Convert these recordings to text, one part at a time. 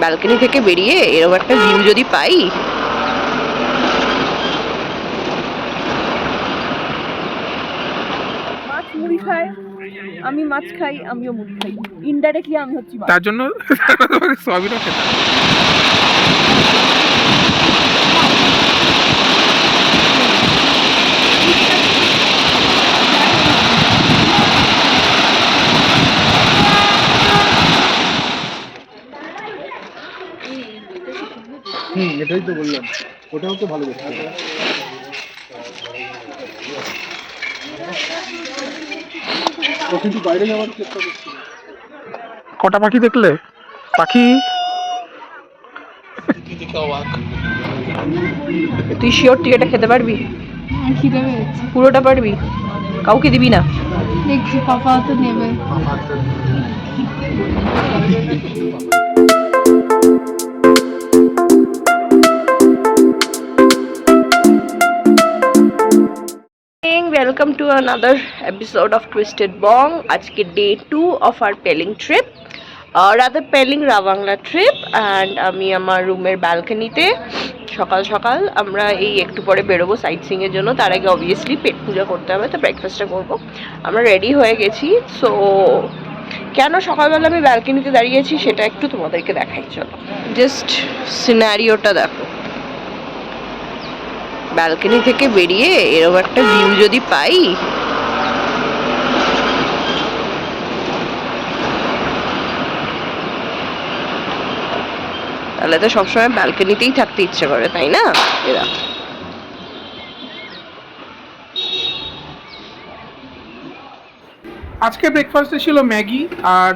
Balcony থেকে বেরিয়ে এরকম একটা ভিউ যদি পাই। মাছ মুড়ি খায়, আমি মাছ খাই, আমিও মুড়ি খাই, ইনডাইরেক্টলি আমি হচ্ছি মাছ। তার জন্য সয়াবিনও খেতে হবে। এটাই তো বললাম, ওটাও তো ভালো দেখতে। ও কিন্তু বাইরে যাওয়ার চেষ্টা করছিল। কটা পাখি দেখলে? পাখি তুই শিওর তুই এটা খেতে পারবি? খিদে পেয়েছে, পুরোটা পারবি? কাউকে দিবি না? দেখছি পাপা তো নেবে। Welcome to another episode of Twisted Bong. আজকে day 2 of our Pelling trip, rather Pelling Ravangla trip. And আমি আমার রুমের ব্যালকনিতে সকাল সকাল আমরা এই একটু পরে বেরোবো সাইট সিইংয়ের জন্য। তার আগে অবভিয়াসলি পেট পূজা করতে হবে, তো ব্রেকফাস্টটা করবো। আমরা রেডি হয়ে গেছি। সো কেন সকালবেলা আমি ব্যালকনিতে দাঁড়িয়েছি সেটা একটু তোমাদেরকে দেখাই। চলো, জাস্ট সিনারিওটা দেখো। ব্যালকনি থেকে বেরিয়ে এরকম একটা ভিউ যদি পাই, তাহলে তো সবসময় ব্যালকনিতেই থাকতে ইচ্ছে করে, তাই না? এরা আজকে ব্রেকফাস্টে ছিল ম্যাগি, আর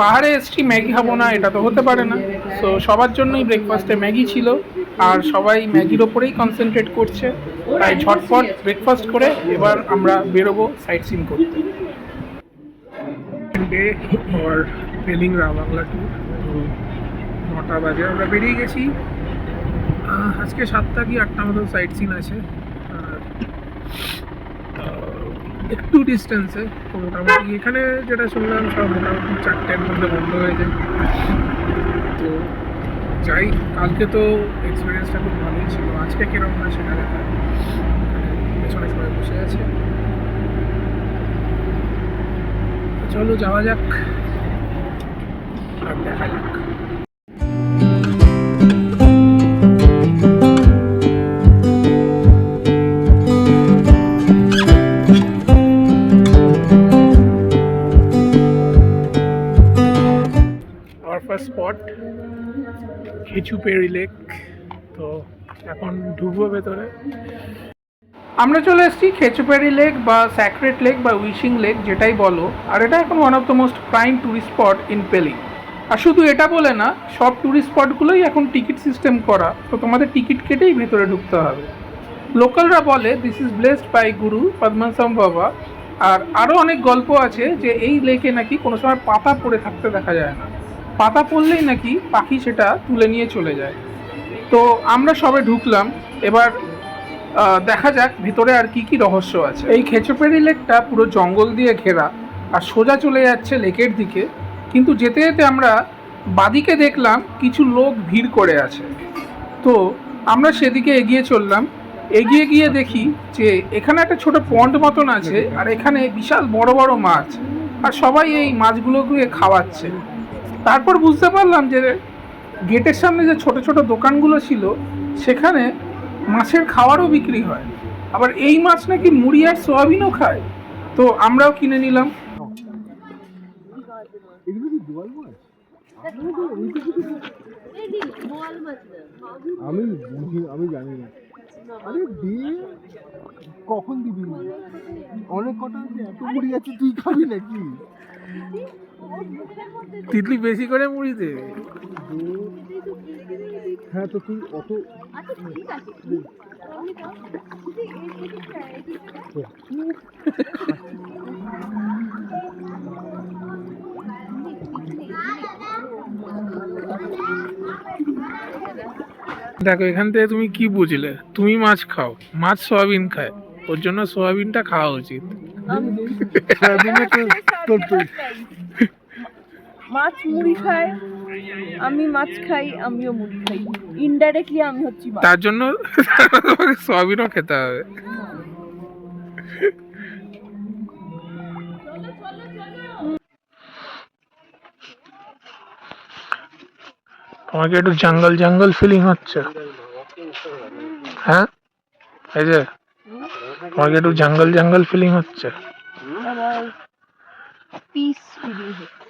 পাহাড়ে এসছি ম্যাগি খাবো না এটা তো হতে পারে না। সো সবার জন্যই ব্রেকফাস্টে ম্যাগি ছিল, আর সবাই ম্যাগির ওপরেই কনসেন্ট্রেট করছে। তাই ঝটপট ব্রেকফাস্ট করে এবার আমরা বেরোবো সাইট সিন করতে। Day four Pelling Rabangla tour. 9টা বাজে আমরা বেরিয়ে গেছি। আজকে 7টা কি 8টা মতো সাইট সিন আছে। আর একটু ডিস্টেন্সে তো মোটামুটি এখানে যেটা শুনলাম সব মোটামুটি 4টের মধ্যে বন্ধ হয়ে যায়। তো যাই, কালকে তো এক্সপিরিয়েন্সটা খুব ভালোই ছিল, আজকে কিরকম না সেটা দেখা। পেছনে সবাই বসে আছে, চলো যাওয়া যাক আর দেখা যাক। Spot Khecheopalri lake. তো এখন ঢুকবো ভেতরে। আমরা চলে এসেছি খেচুপেড়ি লেক বা স্যাক্রেড লেক বা উইশিং লেক যেটাই বলো। আর এটা এখন one of the most prime tourist spot in Pelling. আর শুধু এটা বলে না, সব ট্যুরিস্ট স্পটগুলোই এখন টিকিট সিস্টেম করা, তো তোমাদের টিকিট কেটেই ভেতরে ঢুকতে হবে। লোকালরা বলে দিস ইজ ব্লেসড বাই গুরু পদ্মনাভম বাবা। আর আরও অনেক গল্প আছে যে এই লেকে নাকি কোনো সময় পাতা পড়ে থাকতে দেখা যায় না, পাতা পড়লেই নাকি পাখি সেটা তুলে নিয়ে চলে যায়। তো আমরা সবে ঢুকলাম, এবার দেখা যাক ভিতরে আর কি কি রহস্য আছে। এই খেচুপেড়ি লেকটা পুরো জঙ্গল দিয়ে ঘেরা আর সোজা চলে যাচ্ছে লেকের দিকে। কিন্তু যেতে যেতে আমরা বাদিকে দেখলাম কিছু লোক ভিড় করে আছে। তো আমরা সেদিকে এগিয়ে চললাম। এগিয়ে গিয়ে দেখি যে এখানে একটা ছোট পন্ড মতন আছে, আর এখানে বিশাল বড় বড় মাছ, আর সবাই এই মাছগুলোকে খাওয়াচ্ছে। তারপর বুঝতে পারলাম যে গেটের সামনে যে ছোট ছোট দোকানগুলো ছিল সেখানে মাছের খাওয়ারও বিক্রি হয়। আবার এই মাছ নাকি মুড়ি আর সোয়াবিনও খায়। তো আমরাও কিনে নিলাম। আমি জানি না। আরে দিয়ে কখন দিবি? অনেক কটা আছে, এত মুড়ি আছে, তুই খাবি নাকি? তিতলি বেশি করে মুড়ি দে। হ্যাঁ, তো তুই অত দেখো এখান থেকে তুমি কি বুঝলে? তুমি মাছ খাও, মাছ সোয়াবিন খায়, ওর জন্য সোয়াবিনটা খাওয়া উচিত। মাছ মুড়ি খায়, আমি মাছ খাই, আমিও মুড়ি খাই। ইনডাইরেক্টলি আমি হচ্ছি মাছ। তার জন্য তোমাকে সয়াবিনও খেতে হবে। তোমাকে একটু জঙ্গল জঙ্গল ফিলিং হচ্ছে? হ্যাঁ, এই যে তোমাকে একটু জঙ্গল জঙ্গল ফিলিং হচ্ছে? আমার পিস ফিলিং হচ্ছে।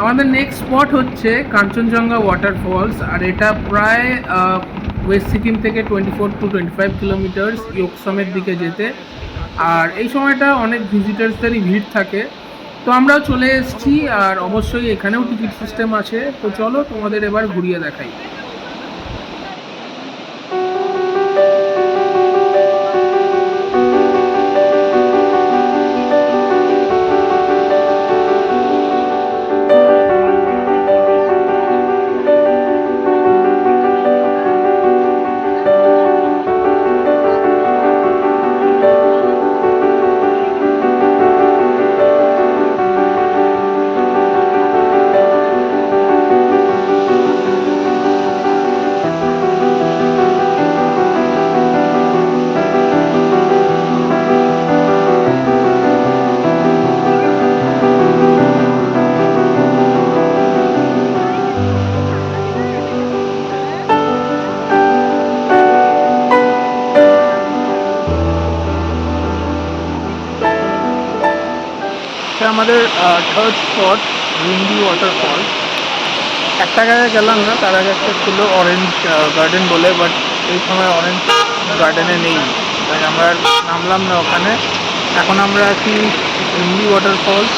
আমাদের নেক্সট স্পট হচ্ছে কাঞ্চনজঙ্ঘা ওয়াটারফলস, আর এটা প্রায় ওয়েস্ট সিকিম থেকে 24 to 25 কিলোমিটার্স ইয়োকসমের দিকে যেতে। আর এই সময়টা অনেক ভিজিটার্সদেরই ভিড় থাকে। তো আমরাও চলে এসেছি, আর অবশ্যই এখানেও টিকিট সিস্টেম আছে। তো চলো তোমাদের এবার ঘুরিয়ে দেখাই। আমাদের থার্ড স্পট উইন্ডি ওয়াটারফল। একটা জায়গায় গেলাম না, তার আগে একটা ছিল অরেঞ্জ গার্ডেন বলে, বাট এই সময় অরেঞ্জ গার্ডেনে নেই, তাই আমরা নামলাম না ওখানে। এখন আমরা আছি উইন্ডি ওয়াটারফলস।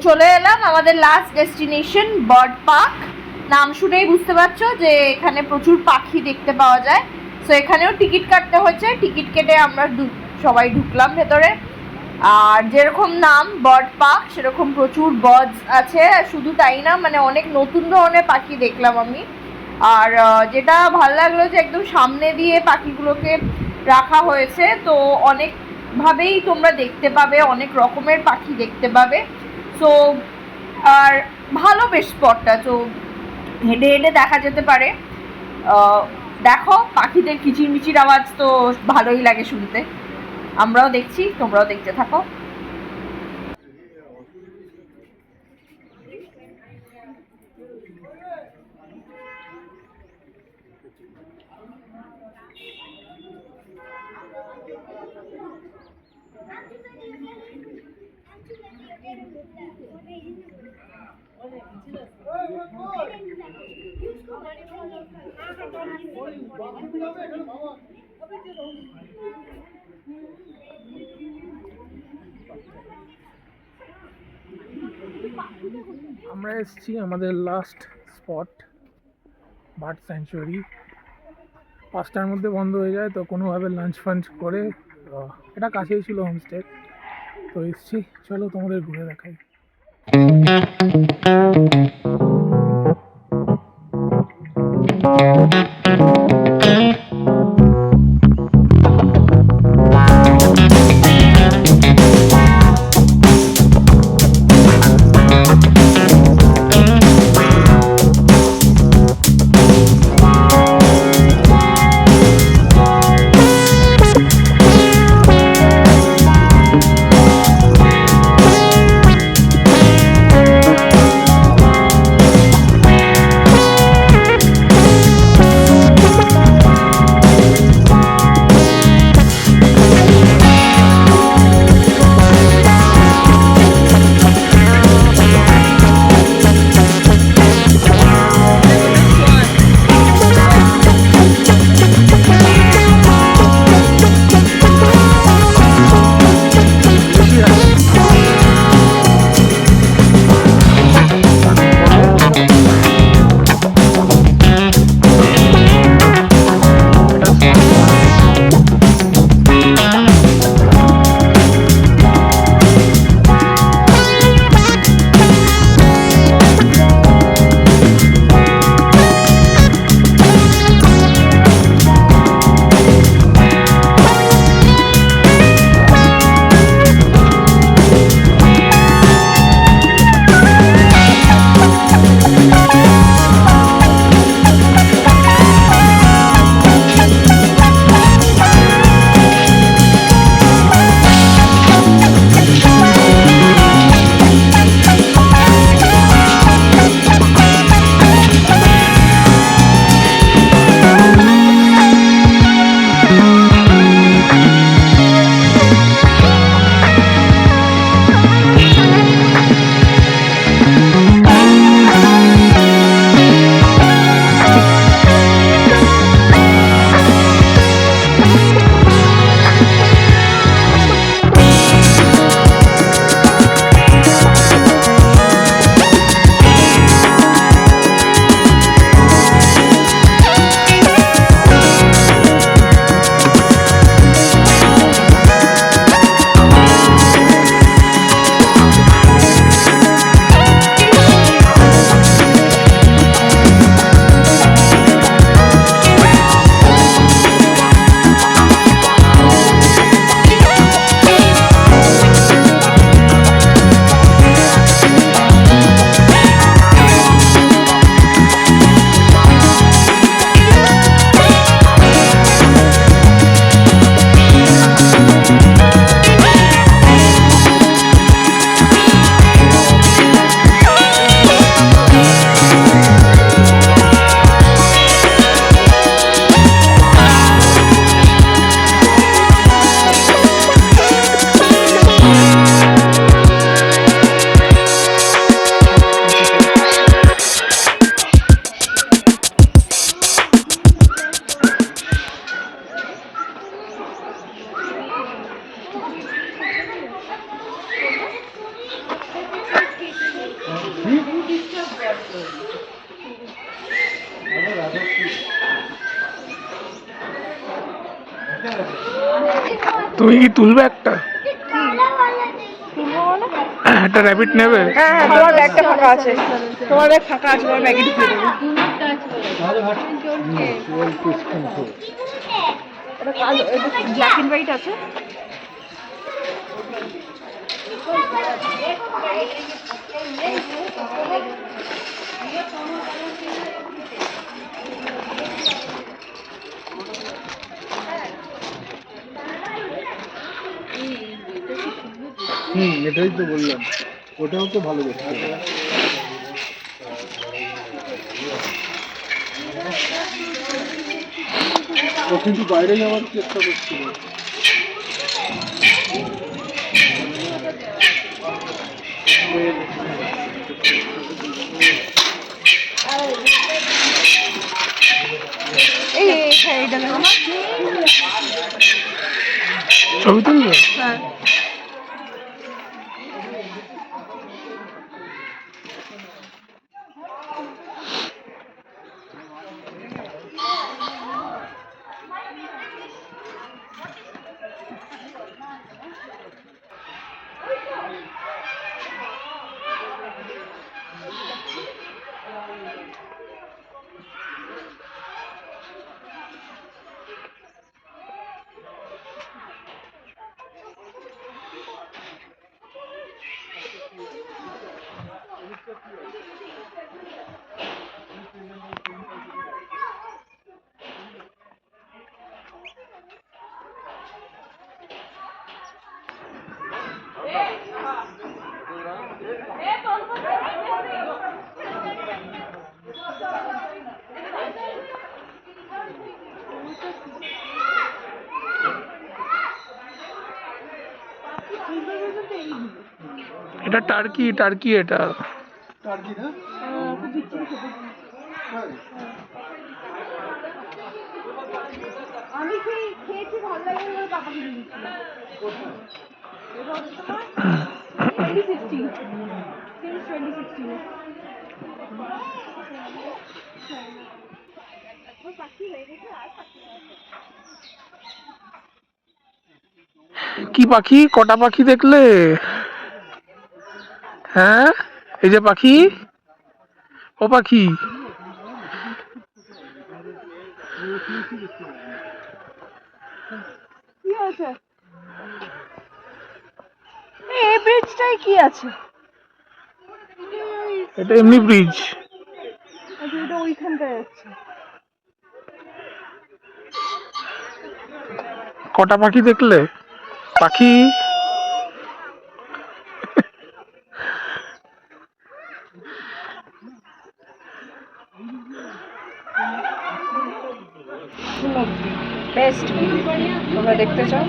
চলে এলাম আমাদের লাস্ট ডেস্টিনেশন বার্ড পার্ক। নাম শুনেই বুঝতে পারছো যে এখানে প্রচুর পাখি দেখতে পাওয়া যায়। সো এখানেও টিকিট কাটতে হচ্ছে, টিকিট কেটে আমরা সবাই ঢুকলাম ভেতরে। আর যেরকম নাম বার্ড পার্ক, সেরকম প্রচুর বার্ডস আছে। শুধু তাই না, মানে অনেক নতুন ধরনের পাখি দেখলাম আমি। আর যেটা ভালো লাগলো যে একদম সামনে দিয়ে পাখিগুলোকে রাখা হয়েছে, তো অনেকভাবেই তোমরা দেখতে পাবে, অনেক রকমের পাখি দেখতে পাবে। সো আর ভালো বেশ স্পটটা, তো হেঁটে হেঁটে দেখা যেতে পারে। দেখো পাখিদের কিচিরমিচির আওয়াজ তো ভালোই লাগে শুনতে। আমরাও দেখছি, তোমরাও দেখতে থাকো। আমরা এসেছি আমাদের লাস্ট স্পট বার্ড স্যাংচুয়ারি। 5টার মধ্যে বন্ধ হয়ে যায়, তো কোনোভাবে লাঞ্চ ফাঞ্চ করে এটা কাছেই ছিল হোমস্টে, তো এসেছি। চলো তোমাদের ঘুরে দেখাই। তুমি কি তুলবে একটা? তুলবো মানে? একটা র্যাবিট নেবে? হ্যাঁ হ্যাঁ, তোমার ব্যাগটা ফাঁকা আছে, তোমার ব্যাগ ফাঁকা আছে, তোমার ব্যাগে ঢুকিয়ে দেবো। এটা কালো, এটা ব্ল্যাক এন্ড হোয়াইট আছে। এটাই তো বললাম, ওটাও তো ভালো দেখতে। ও কিন্তু বাইরে যাওয়ার চেষ্টা করছিল। এইটা দেখো। ছবি তুলবে? হ্যাঁ। এটা টার্কি, টার্কি এটা। টার্কি না? আমি খেয়েছি, ভালো লাগে বলে পাপাকে দিয়েছিলাম। 2016 since 2016 কি পাখি? কটা পাখি দেখলে? হ্যাঁ, এই যে পাখি, ও পাখি। কি আছে? এই ব্রিজটাই কি আছে? এটা এমনি ব্রিজ। আচ্ছা, এটা ওইখানটায় আছে। কটা পাখি দেখলে? পাখি বেস্ট তোমরা দেখতে চাও?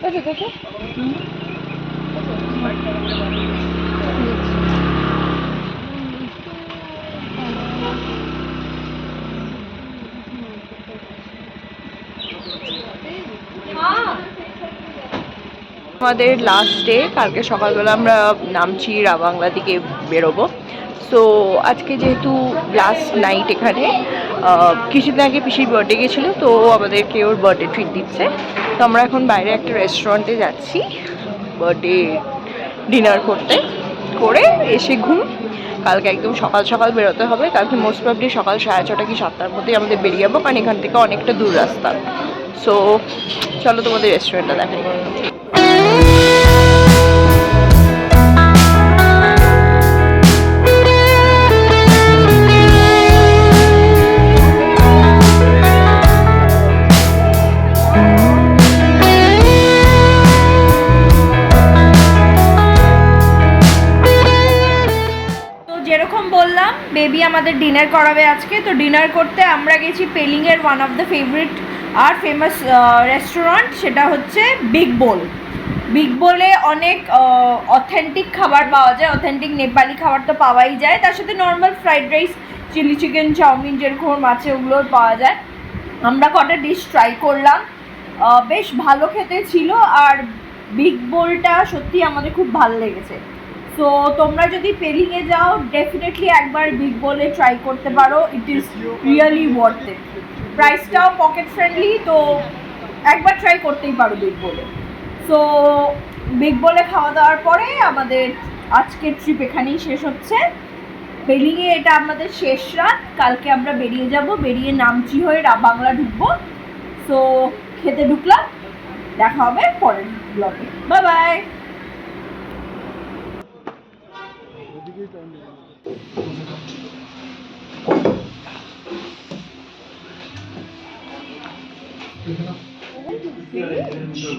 আচ্ছা দেখো, আমাদের লাস্ট ডে। কালকে সকালবেলা আমরা নামছি রাবাংলা দিকে বেরোবো। সো আজকে যেহেতু লাস্ট নাইট এখানে, কিছুদিন আগে পিসির বার্থডে গেছিলো, তো আমাদেরকে ওর বার্থডে ট্রিট দিচ্ছে। তো আমরা এখন বাইরে একটা রেস্টুরেন্টে যাচ্ছি বার্থডে ডিনার করতে, করে এসে ঘুম। কালকে একদম সকাল সকাল বেরোতে হবে। কালকে মোস্ট প্রবলি সকাল 6:30 কি 7টার মধ্যেই আমাদের বেরিয়ে যাবো, কারণ এখান থেকে অনেকটা দূর রাস্তা। সো চলো তোমাদের রেস্টুরেন্টটা দেখাই। যেরকম বললাম, বেবি আমাদের ডিনার করাবে আজকে। তো ডিনার করতে আমরা গেছি পেলিংয়ের ওয়ান অফ দ্য ফেভারিট আর ফেমাস রেস্টুরেন্ট, সেটা হচ্ছে বিগ বোল। বিগ বোলে অনেক অথেন্টিক খাবার পাওয়া যায়, অথেন্টিক নেপালি খাবার তো পাওয়াই যায়, তার সাথে normal fried rice, chilli chicken, chowmein যেরকম আছে ওগুলোও পাওয়া যায়। আমরা কটা ডিশ ট্রাই করলাম, বেশ ভালো খেতে ছিল। আর বিগ বোলটা সত্যি আমাদের খুব ভালো লেগেছে। সো তোমরা যদি পেলিংয়ে যাও ডেফিনেটলি একবার বিগ বলে ট্রাই করতে পারো, it is really worth it. প্রাইসটাও পকেট ফ্রেন্ডলি, তো একবার ট্রাই করতেই পারো বিগ বলে। সো বিগ বলে খাওয়া দাওয়ার পরে আমাদের আজকের ট্রিপ এখানেই শেষ হচ্ছে। পেলিংয়ে এটা আমাদের শেষ রাত, কালকে আমরা বেরিয়ে যাব, বেরিয়ে নামচি হয়ে বাংলা ঢুকবো। সো খেতে ঢুকলাম, দেখা হবে পরের ব্লগে, বাই বাই।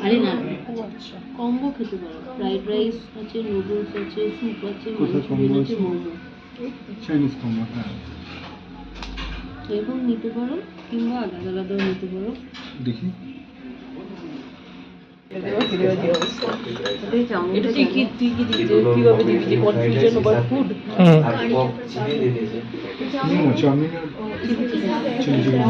আরে না কম্বো খেতে পারো, ফ্রাইড রাইস আছে, নুডলস আছে, স্যুপ আছে, মাঞ্চুরিয়ান আছে, মোমো চাইনিজ কম্বো, হ্যাঁ এরকম নিতে পারো, কিংবা আলাদা আলাদাও নিতে পারো। দেখি। এটা তুই কি কিভাবে দিবি, যে confusion over food. Chowmein chilli chicken.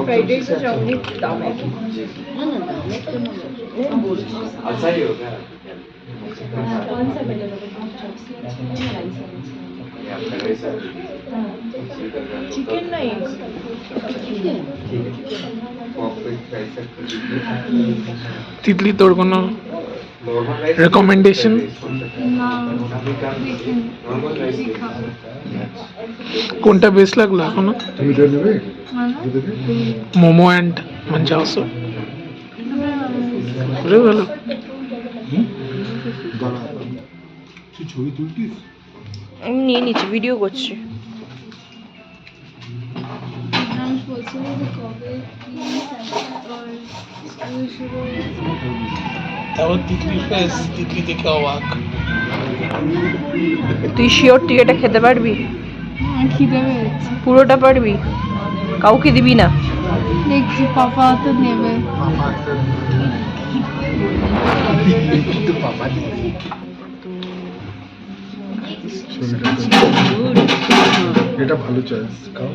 Fried rice और चाउमीन दाम है না না দামের তো না, कौन सा बेटर होगा, चिकन नहीं তিতলি তোর কোনো রেকমেন্ডেশন? কোনটা বেস্ট লাগলো এখনো? তুমি এটা নেবে? মোমো অ্যান্ড মঞ্চাওসো ভালো। দাঁড়া, তুই ছবি তুলতিস? আমি নিয়ে নিচ্ছি, ভিডিও করছি। তাও তিতলি ফেস, তিতলি দেখে অবাক। তুই শিওর তুই এটা খেতে পারবি? খিদে পেয়েছে, পুরোটা পারবি? কাউকে দিবি না? দেখছি পাপা তো নেবে। কিন্তু পাপা এটা ভালো চয়েস, খাও।